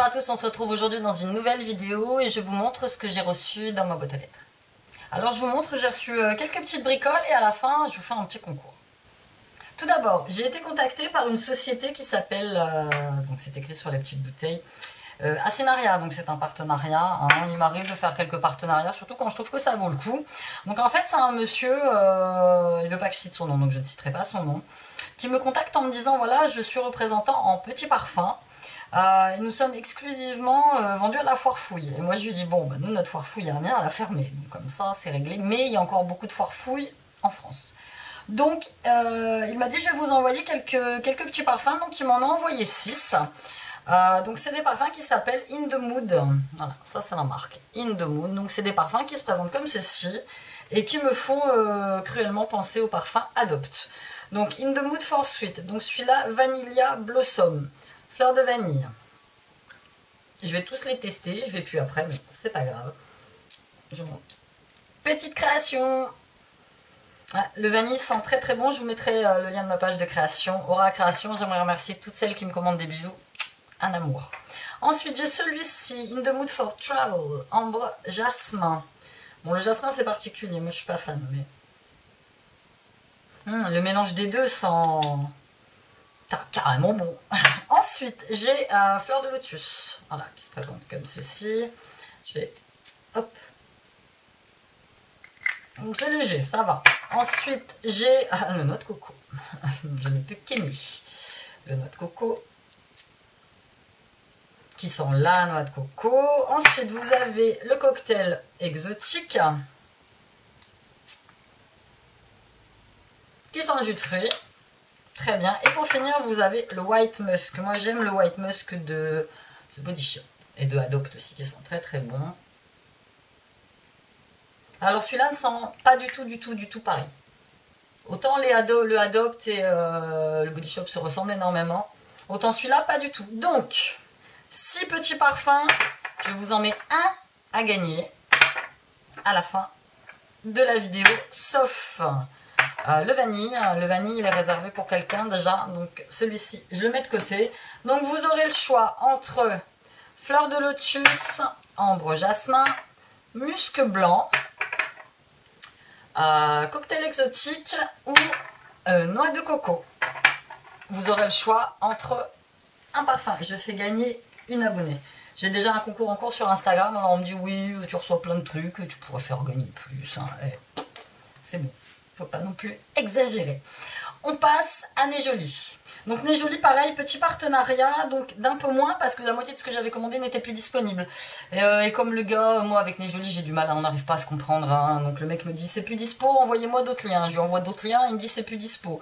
à tous, on se retrouve aujourd'hui dans une nouvelle vidéo et je vous montre ce que j'ai reçu dans ma boîte aux lettres. Alors je vous montre, j'ai reçu quelques petites bricoles et à la fin je vous fais un petit concours. Tout d'abord, j'ai été contactée par une société qui s'appelle, donc c'est écrit sur les petites bouteilles, Asinaria, donc c'est un partenariat, hein. Il m'arrive de faire quelques partenariats, surtout quand je trouve que ça vaut le coup. Donc en fait c'est un monsieur, il veut pas que je cite son nom, donc je ne citerai pas son nom, qui me contacte en me disant voilà, je suis représentant en petits parfums. Et nous sommes exclusivement vendus à la foire fouille. Et moi je lui dis bon, bah, nous notre foire fouille, il y a rien à la fermer, donc comme ça c'est réglé, mais il y a encore beaucoup de foires fouilles en France. Donc il m'a dit je vais vous envoyer quelques petits parfums, donc il m'en a envoyé 6. Donc c'est des parfums qui s'appellent In The Mood, voilà, ça c'est la marque, In The Mood, donc c'est des parfums qui se présentent comme ceci, et qui me font cruellement penser au parfum Adopt. Donc In The Mood for Sweet, donc celui-là Vanilla Blossom, fleur de vanille. Je vais tous les tester, je vais plus après, mais c'est pas grave. Je monte. Petite création. Le vanille sent très très bon, je vous mettrai le lien de ma page de création, Aura Création. J'aimerais remercier toutes celles qui me commandent des bijoux. Un amour. Ensuite j'ai celui-ci, In The Mood for Travel, ambre jasmin. Bon, le jasmin c'est particulier, moi je suis pas fan, mais le mélange des deux sent carrément bon. Ensuite j'ai fleur de lotus, voilà, qui se présente comme ceci. Je vais hop. Donc c'est léger, ça va. Ensuite j'ai le noix de coco. Je n'ai plus qu'aimer le noix de coco, qui sont la noix de coco. Ensuite, vous avez le cocktail exotique, qui sent le jus de fruits. Très bien. Et pour finir, vous avez le white musk. Moi, j'aime le white musk de Body Shop et de Adopt aussi, qui sont très très bons. Alors, celui-là ne sent pas du tout pareil. Autant le Adopt et le Body Shop se ressemblent énormément, autant celui-là, pas du tout. Donc 6 petits parfums, je vous en mets un à gagner à la fin de la vidéo, sauf le vanille. Le vanille il est réservé pour quelqu'un déjà, donc celui-ci je le mets de côté. Donc vous aurez le choix entre fleur de lotus, ambre jasmin, musc blanc, cocktail exotique ou noix de coco. Vous aurez le choix entre un parfum. Je fais gagner une abonnée. J'ai déjà un concours en cours sur Instagram, alors on me dit oui, tu reçois plein de trucs, tu pourrais faire gagner plus. Hein. C'est bon, faut pas non plus exagérer. On passe à Nez Jolie. Donc Nez Jolie, pareil, petit partenariat, donc d'un peu moins parce que la moitié de ce que j'avais commandé n'était plus disponible. Et comme le gars, moi avec Nez Jolie, j'ai du mal, on n'arrive pas à se comprendre. Hein. Donc le mec me dit c'est plus dispo, envoyez-moi d'autres liens. Je lui envoie d'autres liens, il me dit c'est plus dispo.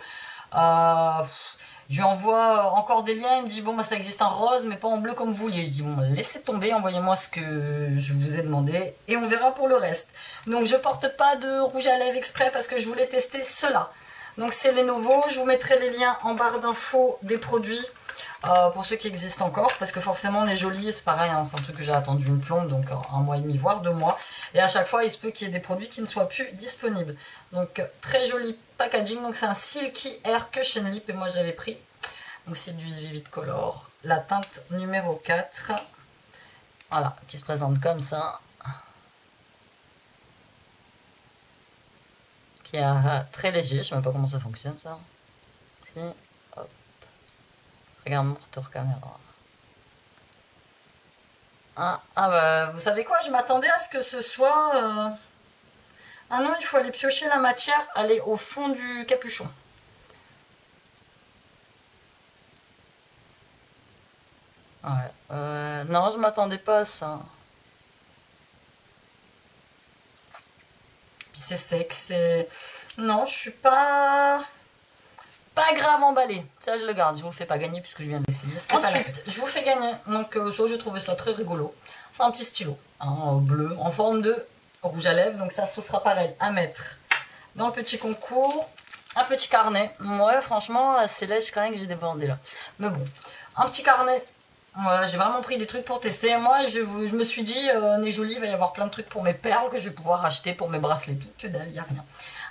Je lui envoie encore des liens, il me dit bon bah ça existe en rose mais pas en bleu comme vous vouliez. Je dis bon laissez tomber, envoyez-moi ce que je vous ai demandé et on verra pour le reste. Donc je porte pas de rouge à lèvres exprès parce que je voulais tester cela. Donc c'est Lenovo, je vous mettrai les liens en barre d'infos des produits pour ceux qui existent encore, parce que forcément Nez Jolie c'est pareil, hein, c'est un truc que j'ai attendu une plombe, donc 1 mois et demi voire 2 mois, et à chaque fois il se peut qu'il y ait des produits qui ne soient plus disponibles. Donc très joli packaging, donc c'est un Silky Air Cushion Lip et moi j'avais pris, donc c'est du Vivid Color, la teinte numéro 4, voilà, qui se présente comme ça, qui est très léger, je sais même pas comment ça fonctionne ça, si, hop. Regarde mon retour caméra. Ah bah, vous savez quoi, je m'attendais à ce que ce soit... Ah non, il faut aller piocher la matière, aller au fond du capuchon. Ouais, non, je m'attendais pas à ça. Puis c'est sec, c'est... Non, je suis pas grave emballé, ça je le garde, je vous le fais pas gagner puisque je viens d'essayer. Ensuite, je vous fais gagner, donc ça j'ai trouvé ça très rigolo. C'est un petit stylo, hein, bleu, en forme de rouge à lèvres, donc ça ce sera pareil à mettre dans le petit concours. Un petit carnet, ouais franchement c'est lèche quand même que j'ai débordé là. Mais bon, un petit carnet, voilà, j'ai vraiment pris des trucs pour tester. Moi je me suis dit, Nez Jolie, il va y avoir plein de trucs pour mes perles que je vais pouvoir acheter pour mes bracelets, tout que dalle, il n'y a rien.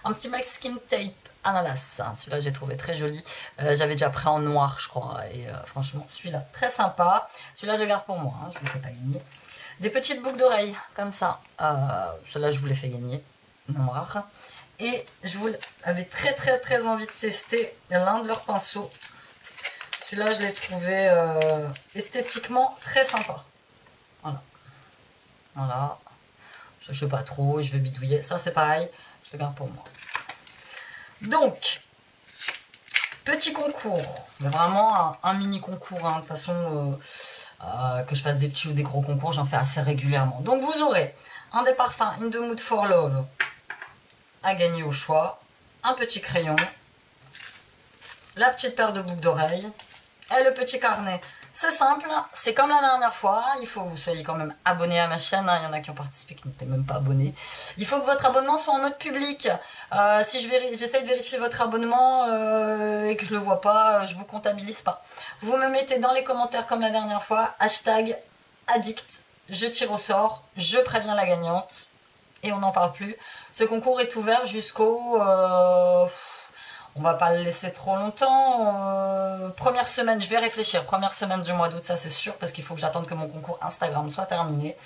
Un petit masking tape ananas. Celui-là, j'ai trouvé très joli. J'avais déjà pris en noir, je crois. Et franchement, celui-là, très sympa. Celui-là, je le garde pour moi. Hein, je ne le fais pas gagner. Des petites boucles d'oreilles, comme ça. Celui-là, je vous les fais gagner. Noir. Et je avais très envie de tester l'un de leurs pinceaux. Celui-là, je l'ai trouvé esthétiquement très sympa. Voilà. Voilà. Je ne sais pas trop, je vais bidouiller. Ça, c'est pareil. Je le garde pour moi. Donc, petit concours. Mais vraiment un mini concours. Hein, de toute façon, que je fasse des petits ou des gros concours, j'en fais assez régulièrement. Donc, vous aurez un des parfums In the Mood for Love à gagner au choix. Un petit crayon. La petite paire de boucles d'oreilles. Et le petit carnet. C'est simple, c'est comme la dernière fois, il faut que vous soyez quand même abonné à ma chaîne, hein. Il y en a qui ont participé qui n'étaient même pas abonnés. Il faut que votre abonnement soit en mode public. Si j'essaye de vérifier votre abonnement et que je le vois pas, je vous comptabilise pas. Vous me mettez dans les commentaires comme la dernière fois, hashtag addict, je tire au sort, je préviens la gagnante et on n'en parle plus. Ce concours est ouvert jusqu'au... on va pas le laisser trop longtemps. Première semaine, je vais réfléchir. Première semaine du mois d'août, ça c'est sûr, parce qu'il faut que j'attende que mon concours Instagram soit terminé.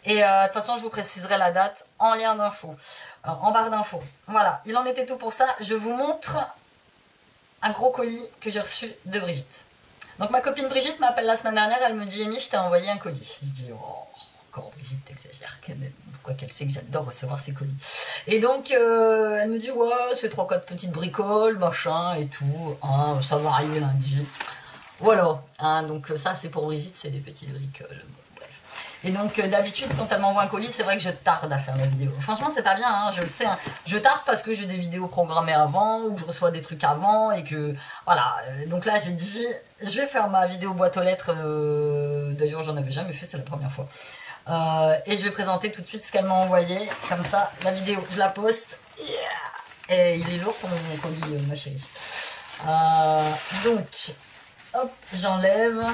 Et de toute façon, je vous préciserai la date en lien d'infos, en barre d'infos. Voilà, il en était tout pour ça. Je vous montre un gros colis que j'ai reçu de Brigitte. Donc ma copine Brigitte m'appelle la semaine dernière, elle me dit « Amy, je t'ai envoyé un colis ». Je dis « Oh, encore Brigitte, t'exagères quand même. » Pourquoi qu'elle sait que j'adore recevoir ses colis. Et donc, elle me dit, ouais, c'est 3-4 petites bricoles, machin, et tout. Hein, ça va arriver lundi. Voilà. Hein, donc, ça, c'est pour Brigitte, c'est des petites bricoles. Bon, bref. Et donc, d'habitude, quand elle m'envoie un colis, c'est vrai que je tarde à faire la vidéo. Franchement, c'est pas bien, hein, je le sais. Hein. Je tarde parce que j'ai des vidéos programmées avant, ou que je reçois des trucs avant, et que, voilà. Donc là, j'ai dit, je vais faire ma vidéo boîte aux lettres. D'ailleurs, j'en avais jamais fait, c'est la première fois. Et je vais présenter tout de suite ce qu'elle m'a envoyé. Comme ça, la vidéo, je la poste. Yeah, et il est lourd ton colis, ma chérie. Donc, hop, j'enlève.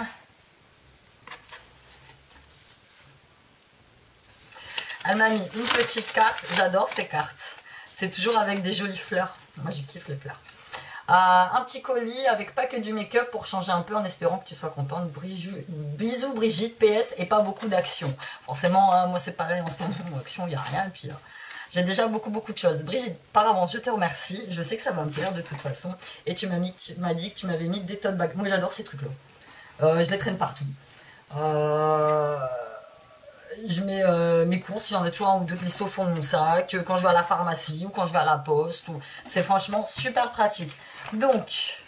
Elle m'a mis une petite carte. J'adore ces cartes. C'est toujours avec des jolies fleurs. Moi, je kiffe les fleurs. Un petit colis avec pas que du make-up pour changer un peu en espérant que tu sois contente. Bisous Brigitte, PS et pas beaucoup d'action. Forcément, hein, moi c'est pareil en ce moment, action, il n'y a rien. Et puis j'ai déjà beaucoup de choses. Brigitte, par avance, je te remercie. Je sais que ça va me plaire de toute façon. Et tu m'as dit que tu m'avais mis des tote bags. Moi j'adore ces trucs-là. Je les traîne partout. Je mets mes courses, il y en a toujours un ou deux glissés au fond de mon sac, quand je vais à la pharmacie ou quand je vais à la poste. C'est franchement super pratique. Donc,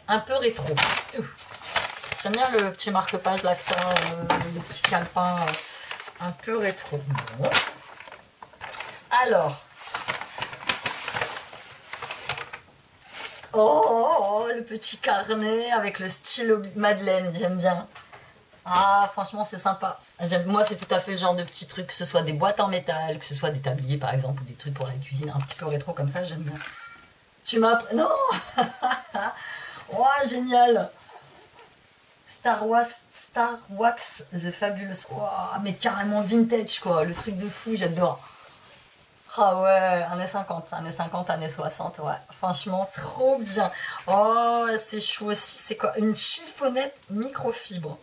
un peu rétro. J'aime bien le petit marque-page Lactin, le petit calepin un peu rétro. Bon. Alors, oh, le petit carnet avec le stylo Madeleine, j'aime bien. Ah, franchement, c'est sympa. Moi, c'est tout à fait le genre de petits trucs, que ce soit des boîtes en métal, que ce soit des tabliers, par exemple, ou des trucs pour la cuisine, un petit peu rétro comme ça, j'aime bien. Tu m'as... Non. Oh, génial. Star Wax The Fabulous. Oh, mais carrément vintage, quoi. Le truc de fou, j'adore. Ah ouais, années 50, années 60, ouais. Franchement, trop bien. Oh, c'est chou aussi. C'est quoi? Une chiffonnette microfibre.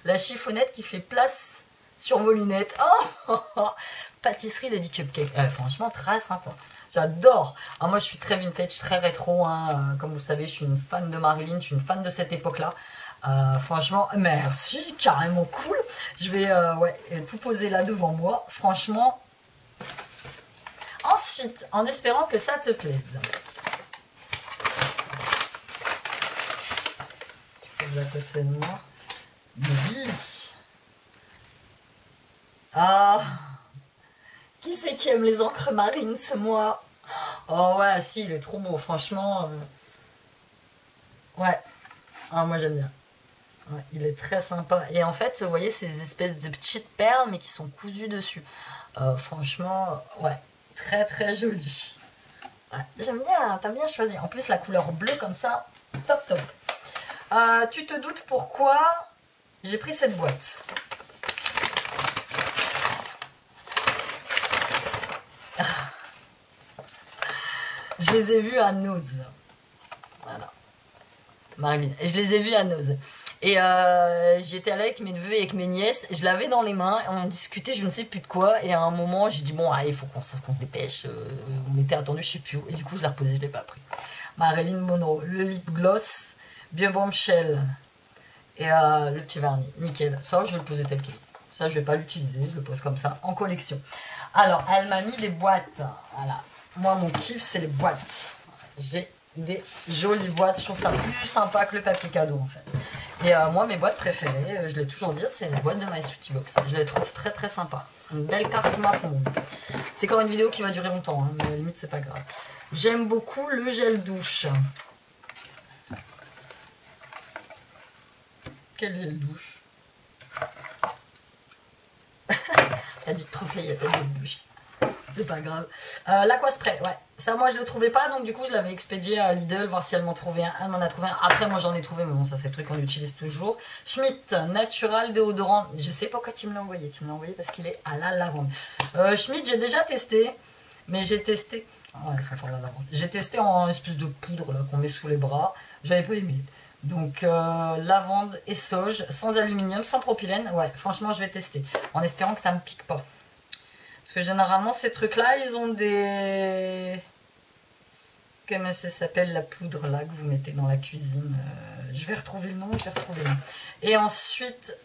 La chiffonnette qui fait place sur vos lunettes. Oh, pâtisserie Lady Cupcake. Franchement, très sympa. J'adore. Moi, je suis très vintage, très rétro. Hein. Comme vous savez, je suis une fan de Marilyn. Je suis une fan de cette époque-là. Franchement, merci. Carrément cool. Je vais ouais, tout poser là devant moi. Franchement. Ensuite, en espérant que ça te plaise. Tu poses à côté de moi. Oui. Ah, qui c'est qui aime les encres marines? C'est moi. Oh ouais, si, il est trop beau, franchement. Ouais. Ah, moi j'aime bien. Ouais, il est très sympa. Et en fait, vous voyez ces espèces de petites perles, mais qui sont cousues dessus. Franchement, ouais, très joli. Ouais, j'aime bien, t'as bien choisi. En plus, la couleur bleue comme ça, top. Tu te doutes pourquoi j'ai pris cette boîte. Je les ai vus à Nose. Voilà. Marilyn. Je les ai vus à Nose. Et j'étais allée avec mes neveux et avec mes nièces. Je l'avais dans les mains. Et on discutait je ne sais plus de quoi. Et à un moment, j'ai dit bon, allez, il faut qu'on se dépêche. On était attendus, je sais plus où. Et du coup, je l'ai reposé, je l'ai pas pris. Marilyn Monroe. Le lip gloss. Bien bombshell. Et le petit vernis. Nickel. Ça, je vais le poser tel quel. Ça, je vais pas l'utiliser. Je le pose comme ça en collection. Alors, elle m'a mis des boîtes. Voilà. Moi, mon kiff, c'est les boîtes. J'ai des jolies boîtes. Je trouve ça plus sympa que le papier cadeau, en fait. Et moi, mes boîtes préférées, je l'ai toujours dit, c'est les boîtes de My Sweetie Box. Je les trouve très très sympas. Une belle carte marron. C'est quand même une vidéo qui va durer longtemps, hein, mais à la limite, c'est pas grave. J'aime beaucoup le gel douche. Quel gel douche? T'as dû te tromper, il y a pas de gel douche. C'est pas grave. L'Aquaspray, ouais. Ça, moi, je le trouvais pas, donc du coup, je l'avais expédié à Lidl, voir si elle m'en trouvait un. Elle m'en a trouvé un. Après, moi, j'en ai trouvé, mais bon, ça, c'est le truc qu'on utilise toujours. Schmitt, Natural Déodorant. Je sais pas pourquoi tu me l'as envoyé. Tu me l'as envoyé parce qu'il est à la lavande. Schmitt, j'ai déjà testé, mais j'ai testé. Ouais, ça fait la lavande. J'ai testé en espèce de poudre là qu'on met sous les bras. J'avais pas aimé. Donc, lavande et sauge, sans aluminium, sans propylène. Ouais, franchement, je vais tester. En espérant que ça me pique pas. Parce que généralement, ces trucs-là, ils ont des... Comment ça s'appelle, la poudre, là, que vous mettez dans la cuisine. Je vais retrouver le nom, Et ensuite...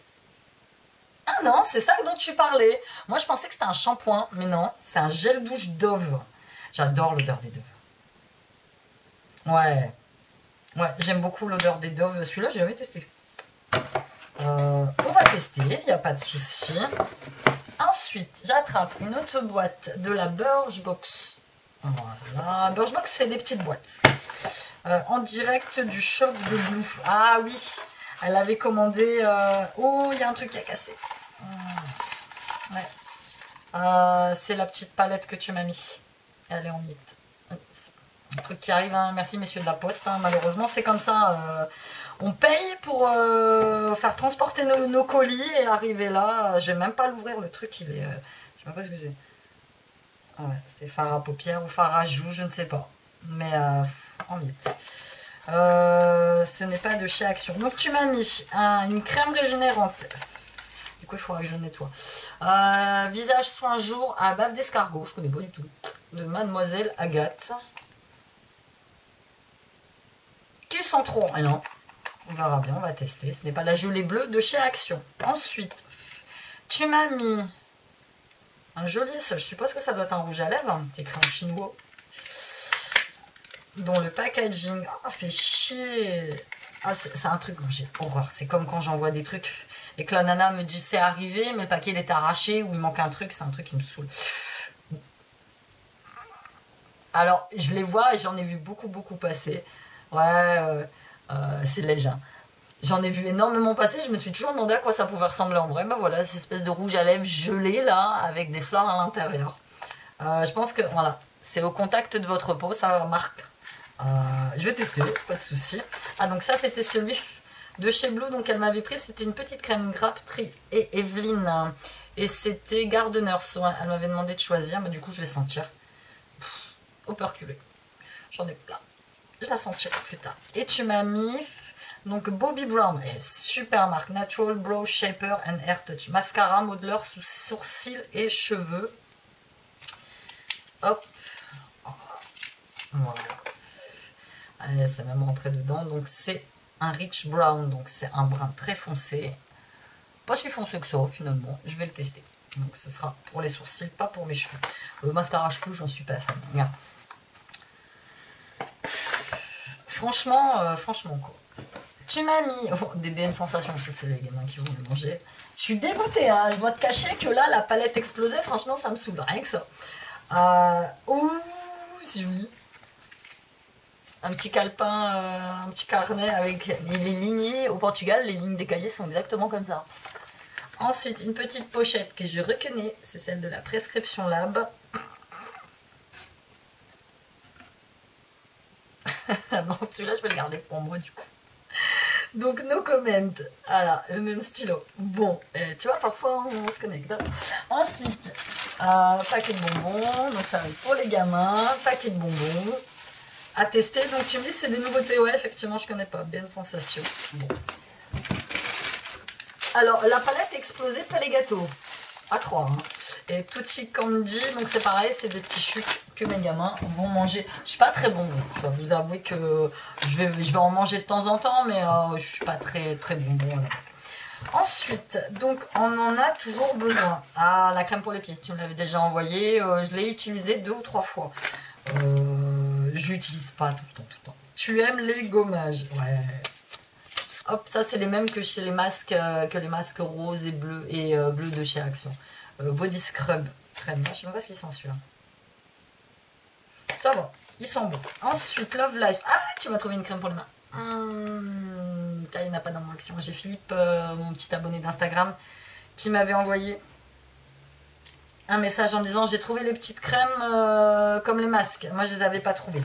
Ah non, c'est ça dont tu parlais. Moi, je pensais que c'était un shampoing, mais non. C'est un gel douche Dove. J'adore l'odeur des Dove. Ouais. Ouais, j'aime beaucoup l'odeur des Dove. Celui-là, j'ai jamais testé. On va tester, il n'y a pas de souci. Ensuite, j'attrape une autre boîte de la Birchbox. Voilà, Birchbox fait des petites boîtes. En direct du shop de Blue. Ah oui, elle avait commandé... Oh, il y a un truc qui a cassé. Ouais. C'est la petite palette que tu m'as mis. Elle est en miettes. Un truc qui arrive, hein. Merci messieurs de la poste, hein. Malheureusement c'est comme ça. On paye pour faire transporter nos colis et arriver là. Je vais même pas l'ouvrir, le truc il est... je sais même pas ce que c'est. Ouais, c'est fard à paupières ou fard à joues, je ne sais pas. Mais en miettes. Ce n'est pas de chez Action. Donc tu m'as mis une crème régénérante. Du coup il faudra que je nettoie. Visage soin jour à bave d'escargot. Je connais pas du tout. De Mademoiselle Agathe. Qui sent trop rien. On verra bien, on va tester. Ce n'est pas la gelée bleue de chez Action. Ensuite, tu m'as mis un joli, je suppose que ça doit être un rouge à lèvres, c'est écrit en chinois. Dont le packaging, fait chier. Ah, c'est un truc, j'ai horreur. C'est comme quand j'envoie des trucs et que la nana me dit c'est arrivé, mais le paquet il est arraché ou il manque un truc. C'est un truc qui me saoule. Alors, je les vois et j'en ai vu beaucoup passer. Ouais, c'est léger. J'en ai vu énormément passer, je me suis toujours demandé à quoi ça pouvait ressembler en vrai. Ben voilà, cette espèce de rouge à lèvres gelé là, avec des fleurs à l'intérieur. Je pense que, voilà, c'est au contact de votre peau, ça marque. Je vais tester, pas de souci. Ah, donc ça c'était celui de chez Blue, donc elle m'avait pris, c'était une petite crème Graptree et Evelyne. Et c'était Gardeners, ouais, elle m'avait demandé de choisir, mais du coup je vais sentir. Operculé. J'en ai plein. Je la sentirai plus tard. Et tu m'as mis donc Bobbi Brown, super marque, Natural Brow Shaper and Hair Touch, mascara, modeleur sous sourcils et cheveux. Hop, voilà. Allez, c'est même rentré dedans. Donc c'est un Rich Brown, donc c'est un brun très foncé. Pas si foncé que ça finalement. Je vais le tester. Donc ce sera pour les sourcils, pas pour mes cheveux. Le mascara cheveux, j'en suis pas fan. Regarde. Franchement quoi. Tu m'as mis des BN Sensations, ça c'est les gamins qui vont le manger. Je suis dégoûtée, hein. Je dois te cacher que là la palette explosait, franchement ça me saoule, rien que ça. Ouh, c'est joli. Un petit calepin, un petit carnet avec les lignées. Au Portugal, les lignes des cahiers sont exactement comme ça. Ensuite, une petite pochette que je reconnais, c'est celle de la Prescription Lab. Non, celui-là, je vais le garder pour moi, du coup. Donc, no comment. Voilà, le même stylo. Bon, tu vois, parfois, on se connecte. Hein. Ensuite, paquet de bonbons. Donc, ça va être pour les gamins. Paquet de bonbons. à tester. Donc tu me dis c'est des nouveautés. Ouais, effectivement, je connais pas. Bien sensation. Bon. Alors, la palette explosée, pas les gâteaux. À croire. Hein. Et Tutti Candy, donc c'est pareil, c'est des petits chutes que mes gamins vont manger. Je suis pas très bon. Je dois vous avouer que je vais en manger de temps en temps, mais je suis pas très bonbon à la base. Ensuite, donc on en a toujours besoin. Ah, la crème pour les pieds, tu me l'avais déjà envoyée. Je l'ai utilisée 2 ou 3 fois. Je l'utilise pas tout le temps. Tu aimes les gommages? Ouais. Hop, ça c'est les mêmes que chez les masques, roses et bleus bleus de chez Action. Body Scrub crème. Je sais même pas ce qu'ils sont celui-là. Ça va, ils sont bons. Ensuite, Love Life. Ah, tu m'as trouvé une crème pour les mains. Il n'y en a pas dans mon action. J'ai Philippe, mon petit abonné d'Instagram, qui m'avait envoyé un message en disant j'ai trouvé les petites crèmes comme les masques. Moi, je les avais pas trouvées.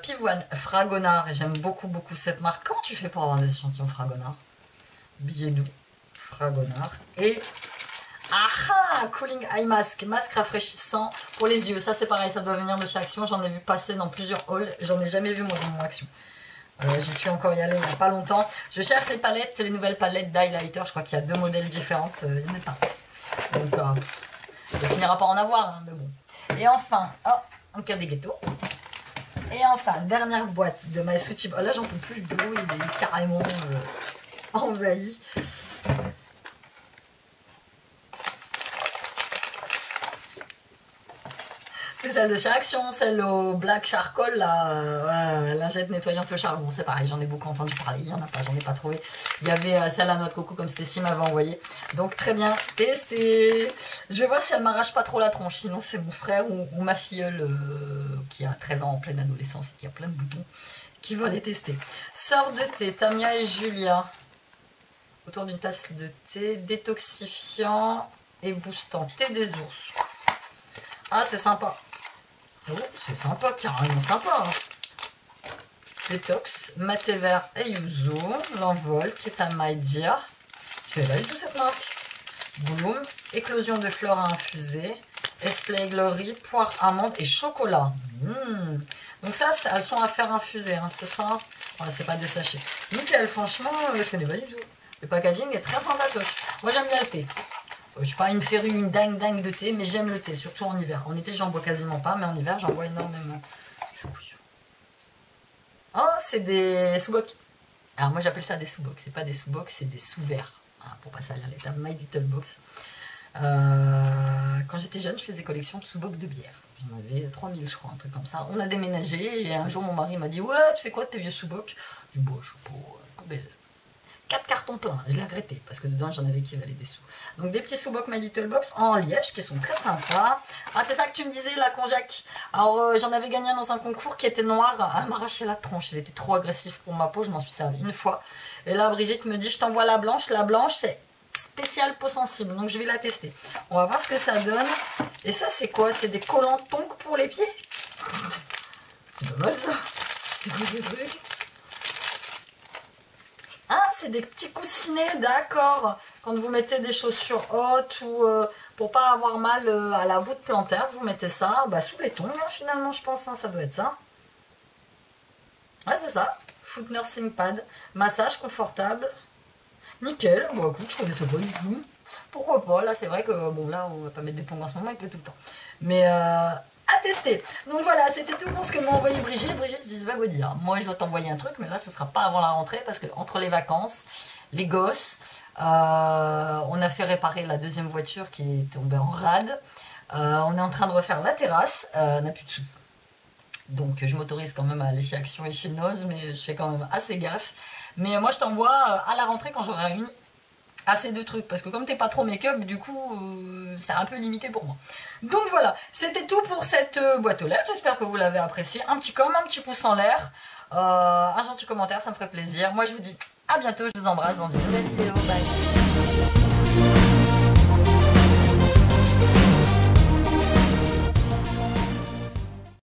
Pivoine, Fragonard. J'aime beaucoup cette marque. Comment tu fais pour avoir des échantillons Fragonard? Billet doux, Fragonard. Et Cooling Eye Mask, masque rafraîchissant pour les yeux. Ça c'est pareil, ça doit venir de chez Action. J'en ai vu passer dans plusieurs hauls. J'en ai jamais vu moi dans mon Action. J'y suis encore y allée il n'y a pas longtemps. Je cherche les palettes, les nouvelles palettes d'highlighter. Je crois qu'il y a 2 modèles différentes. Il n'y en a pas. Donc il finira par en avoir, hein, mais bon. Et enfin, en cas des gâteaux. Et enfin, dernière boîte de My Sweetie. Là j'en peux plus, le bureau il est carrément envahi. C'est celle de chez Action, celle au Black Charcoal, la lingette nettoyante au charbon. C'est pareil, j'en ai beaucoup entendu parler, il n'y en a pas, j'en ai pas trouvé. Il y avait celle à noix de coco comme Stécie m'avait envoyé. Donc très bien, testé. Je vais voir si elle m'arrache pas trop la tronche, sinon c'est mon frère ou ma filleule qui a 13 ans en pleine adolescence et qui a plein de boutons qui va les tester. Sœur de thé, Tamia et Julia. Autour d'une tasse de thé, détoxifiant et boostant. Thé des ours. Ah, c'est sympa. Oh, c'est sympa, carrément sympa. Hein. Détox, maté vert et yuzu. L'envol, Tita My Dear. Je vais la tout cette marque. Bloom, éclosion de fleurs à infuser. Esplay Glory, poire, amande et chocolat. Donc ça, elles sont à faire infuser, hein, c'est ça. Ouais, c'est pas des sachets. Nickel, franchement, je connais pas du tout. Le packaging est très sympatoche. Moi, j'aime bien le thé. Je suis pas une férue, une dingue de thé, mais j'aime le thé, surtout en hiver. En été, j'en bois quasiment pas, mais en hiver, j'en bois énormément. Oh, c'est des sous-bocs. Alors moi, j'appelle ça des sous-bocs. C'est pas des sous-bocs, c'est des sous-verts. Hein, pour passer à l'étape My Little Box. Quand j'étais jeune, je faisais collection de sous-bocs de bière. J'en avais 3000, je crois, un truc comme ça. On a déménagé et un jour, mon mari m'a dit « Ouais, tu fais quoi de tes vieux sous-bocs ?» Je dis « Bon, je suis pour poubelle. » 4 cartons pleins, je l'ai regretté parce que dedans j'en avais qui valaient des sous. Donc des petits sous-bocs My Little Box en liège qui sont très sympas. Ah, c'est ça que tu me disais, la konjac. Alors j'en avais gagné un dans un concours qui était noir. Elle m'arrachait la tronche, elle était trop agressive pour ma peau, je m'en suis servi une fois. Et là Brigitte me dit je t'envoie la blanche. La blanche c'est spécial peau sensible, donc je vais la tester. On va voir ce que ça donne. Et ça c'est quoi? C'est des collants tongs pour les pieds? C'est pas mal ça. C'est quoi ces trucs? Ah, c'est des petits coussinets, d'accord. Quand vous mettez des chaussures hautes ou pour pas avoir mal à la voûte plantaire, vous mettez ça sous les tongs, hein, finalement, je pense. Hein, ça doit être ça. Ouais, c'est ça. Foot Nursing Pad. Massage confortable. Nickel. Bon, écoute, je connaissais pas du tout. Pourquoi pas? Là, c'est vrai que, bon, là, on va pas mettre des tongs en ce moment, il pleut tout le temps. Mais à tester. Donc voilà, c'était tout pour ce que m'a envoyé Brigitte. Brigitte, je vais vous dire, moi je dois t'envoyer un truc, mais là ce sera pas avant la rentrée parce que entre les vacances, les gosses, on a fait réparer la deuxième voiture qui est tombée en rade. On est en train de refaire la terrasse, on n'a plus de sous. Donc je m'autorise quand même à aller chez Action et chez Noz, mais je fais quand même assez gaffe. Mais moi je t'envoie à la rentrée quand j'aurai une. Assez de trucs parce que comme t'es pas trop make-up, du coup c'est un peu limité pour moi. Donc voilà, c'était tout pour cette boîte aux lettres. J'espère que vous l'avez apprécié. Un petit un petit pouce en l'air, un gentil commentaire, ça me ferait plaisir. Moi je vous dis à bientôt, je vous embrasse dans une nouvelle vidéo. Bye.